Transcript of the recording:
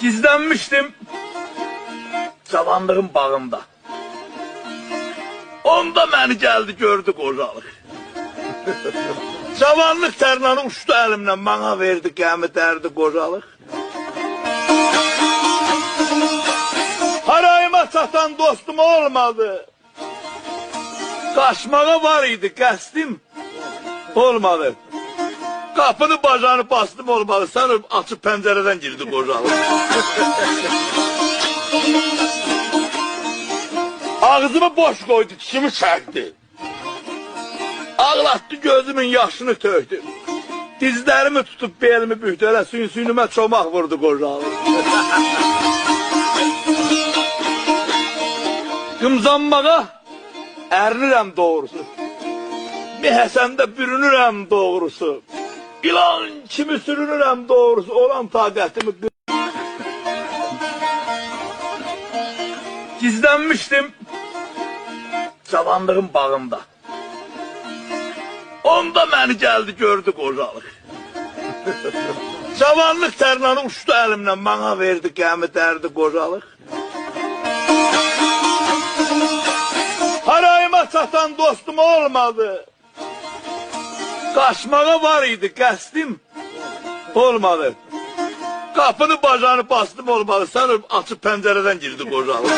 Gizlenmiştim cavanlığın bağında. Onda məni geldi gördü qocalıq. Cavanlıq tərlanı uçdu əlimdən, bana verdi gəmi dərdi qocalıq. Harayıma çatan dostum olmadı. Kaçmağa var idi qəsdim, olmadı. Kapını bacağını bastım, olmadı. Sen açıp pencereden girdi qocalıq. Ağzımı boş koydu, dişimi çekti. Ağlattı, gözümün yaşını töktü. Dizlerimi tutup belimi büktü, elə suyunuma çomaq vurdu qocalıq. Qımzanmağa ərnirəm doğrusu. Bir Həsəndə bürünürəm doğrusu. İlan kimi sürünürəm doğrusu. Olan taqətimi gizlenmiştim cavanlığın bağında. Onda məni geldi gördü qocalıq. Cavanlıq tərlanı uçdu əlimdən, bana verdi gəmi dərdi qocalıq. Harayıma çatan dostum olmadı. Kaçmağa var idi qəsdim, olmadı. Kapını bacağını bastım, olmadı. Sen açıp pencereden girdi qocalıq.